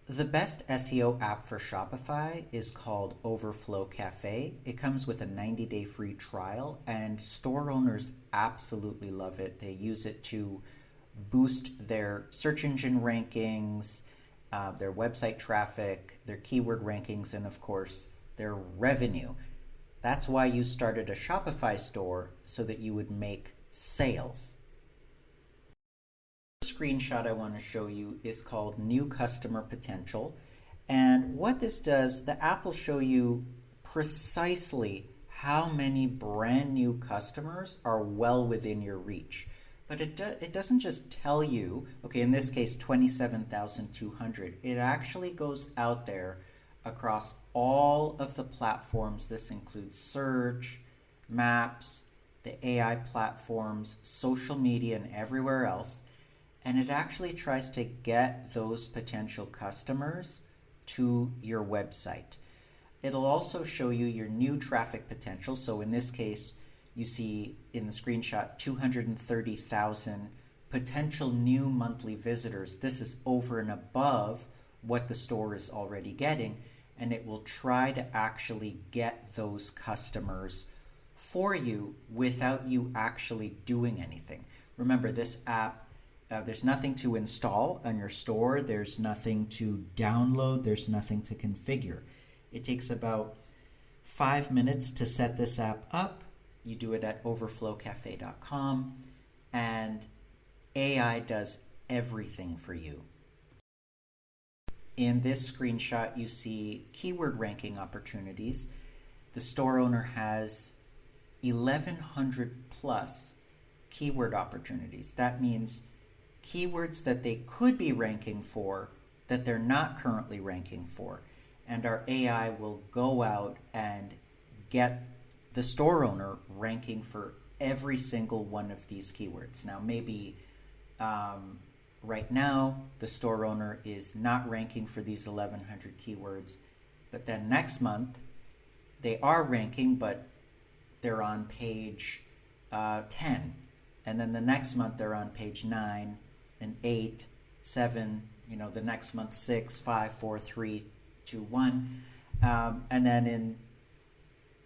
The best SEO app for Shopify is called Overflow Cafe. It comes with a 90-day free trial, and store owners absolutely love it. They use it to boost their search engine rankings, their website traffic, their keyword rankings, and of course, their revenue. That's why you started a Shopify store, so that you would make sales. The screenshot I want to show you is called New Customer Potential. And what this does, the app will show you precisely how many brand new customers are well within your reach. But it doesn't just tell you, okay, in this case, 27,200. It actually goes out there across all of the platforms. This includes search, maps, the AI platforms, social media, and everywhere else. And it actually tries to get those potential customers to your website. It'll also show you your new traffic potential. So in this case, you see in the screenshot 230,000 potential new monthly visitors. This is over and above what the store is already getting, and it will try to actually get those customers for you without you actually doing anything. Remember, this app, there's nothing to install on your store. There's nothing to download. There's nothing to configure. It takes about 5 minutes to set this app up. You do it at overflowcafe.com, and AI does everything for you. In this screenshot, you see keyword ranking opportunities. The store owner has 1,100 plus keyword opportunities. That means keywords that they could be ranking for that they're not currently ranking for. And our AI will go out and get the store owner ranking for every single one of these keywords. Now, maybe right now the store owner is not ranking for these 1,100 keywords, but then next month they are ranking, but they're on page 10. And then the next month they're on page 9 and 8, 7, the next month 6, 5, 4, 3, 2, 1. And then in,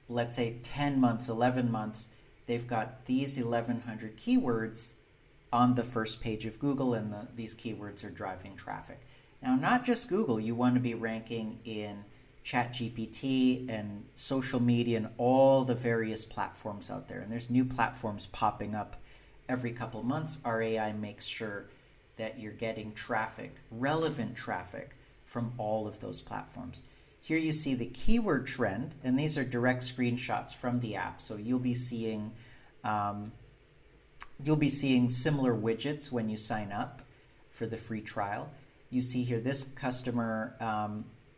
let's say, 10 months, 11 months, they've got these 1,100 keywords on the first page of Google, and these keywords are driving traffic. Now, not just Google, you want to be ranking in ChatGPT and social media and all the various platforms out there. And there's new platforms popping up every couple months. Our AI makes sure that you're getting traffic, relevant traffic, from all of those platforms. Here you see the keyword trend, and these are direct screenshots from the app. So you'll be seeing similar widgets when you sign up for the free trial. You see here this customer,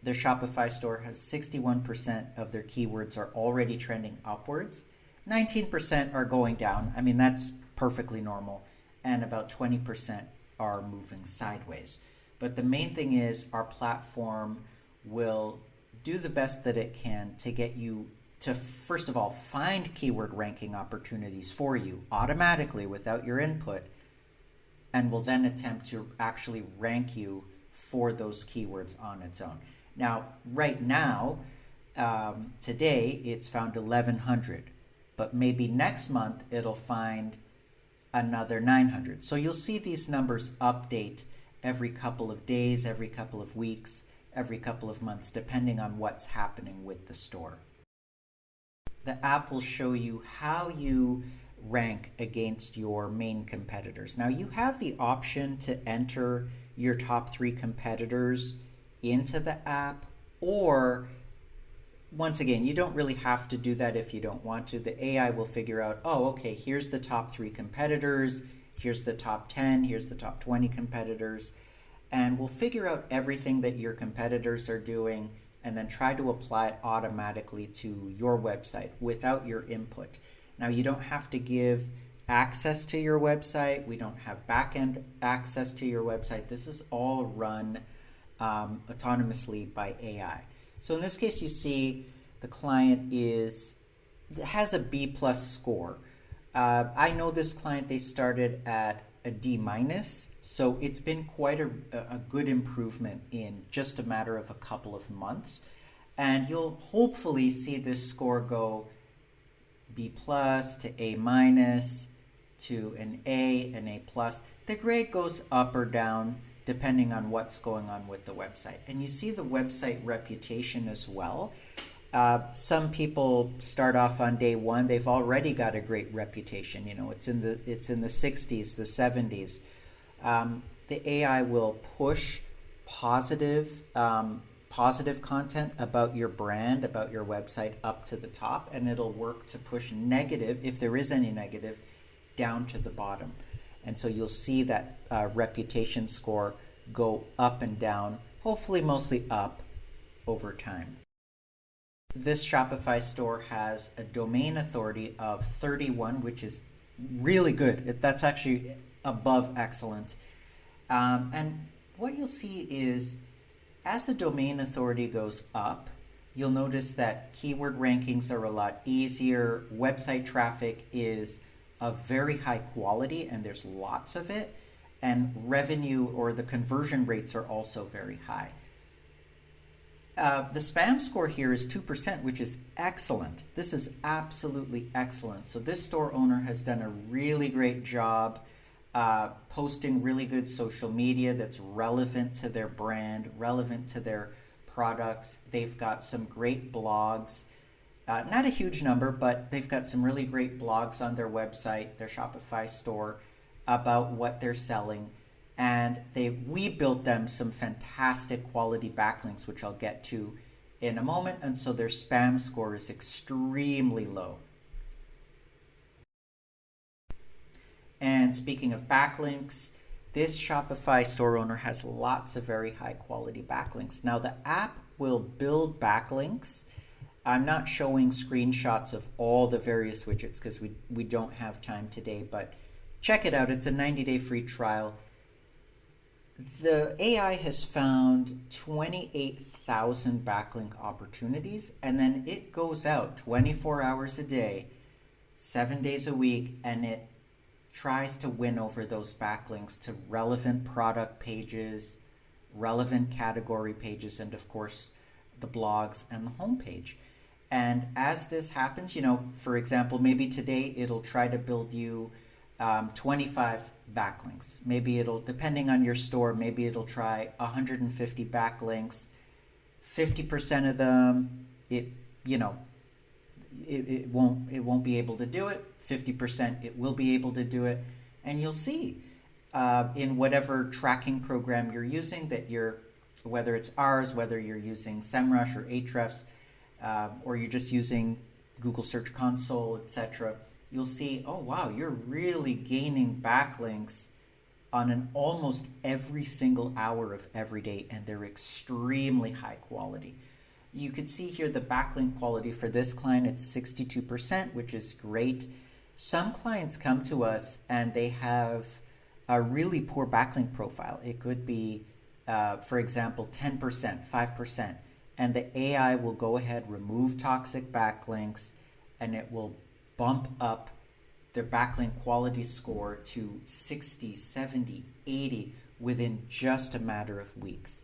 their Shopify store has 61% of their keywords are already trending upwards. 19% are going down. I mean, that's perfectly normal. And about 20% are moving sideways. But the main thing is our platform will do the best that it can to get you to, first of all, find keyword ranking opportunities for you automatically without your input, and will then attempt to actually rank you for those keywords on its own. Now, right now, today, it's found 1,100, but maybe next month it'll find another 900. So you'll see these numbers update every couple of days, every couple of weeks, every couple of months, depending on what's happening with the store. The app will show you how you rank against your main competitors. Now, you have the option to enter your top 3 competitors into the app, or once again, you don't really have to do that if you don't want to. The AI will figure out, oh, okay, here's the top 3 competitors, here's the top 10, here's the top 20 competitors, and we'll figure out everything that your competitors are doing and then try to apply it automatically to your website without your input. Now, you don't have to give access to your website. We don't have backend access to your website. This is all run autonomously by AI. So in this case, you see the client has a B+ score. I know this client, they started at a D minus. So it's been quite a good improvement in just a matter of a couple of months. And you'll hopefully see this score go B plus to A minus to an A plus. The grade goes up or down depending on what's going on with the website. And you see the website reputation as well. Some people start off on day one, they've already got a great reputation. You know, it's in the 60s, the 70s. The AI will push positive content about your brand, about your website up to the top, and it'll work to push negative, if there is any negative, down to the bottom. And so you'll see that reputation score go up and down, hopefully mostly up over time. This Shopify store has a domain authority of 31, which is really good. That's actually above excellent. And what you'll see is, as the domain authority goes up, you'll notice that keyword rankings are a lot easier. Website traffic is of very high quality, and there's lots of it. And revenue, or the conversion rates, are also very high. The spam score here is 2%, which is excellent. This is absolutely excellent. So this store owner has done a really great job posting really good social media that's relevant to their brand, relevant to their products. They've got some great blogs. Not a huge number, but they've got some really great blogs on their website, their Shopify store, about what they're selling. And we built them some fantastic quality backlinks, which I'll get to in a moment. And so their spam score is extremely low. And speaking of backlinks, this Shopify store owner has lots of very high quality backlinks. Now the app will build backlinks. I'm not showing screenshots of all the various widgets because we don't have time today, but check it out. It's a 90-day free trial. The AI has found 28,000 backlink opportunities, and then it goes out 24 hours a day, 7 days a week, and it tries to win over those backlinks to relevant product pages, relevant category pages, and of course the blogs and the homepage. And as this happens, you know, for example, maybe today it'll try to build you 25 backlinks. Maybe it'll, depending on your store, maybe it'll try 150 backlinks. 50% of them, it won't be able to do it. 50% it will be able to do it. And you'll see in whatever tracking program you're using that whether it's ours, whether you're using SEMrush or Ahrefs, or you're just using Google Search Console, etc., you'll see, oh wow, you're really gaining backlinks on an almost every single hour of every day, and they're extremely high quality. You can see here the backlink quality for this client, it's 62%, which is great. Some clients come to us and they have a really poor backlink profile. It could be, for example, 10%, 5%, and the AI will go ahead, remove toxic backlinks, and it will bump up their backlink quality score to 60, 70, 80 within just a matter of weeks.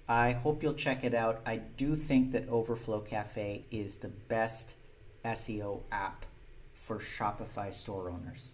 I hope you'll check it out. I do think that Overflow Cafe is the best SEO app for Shopify store owners.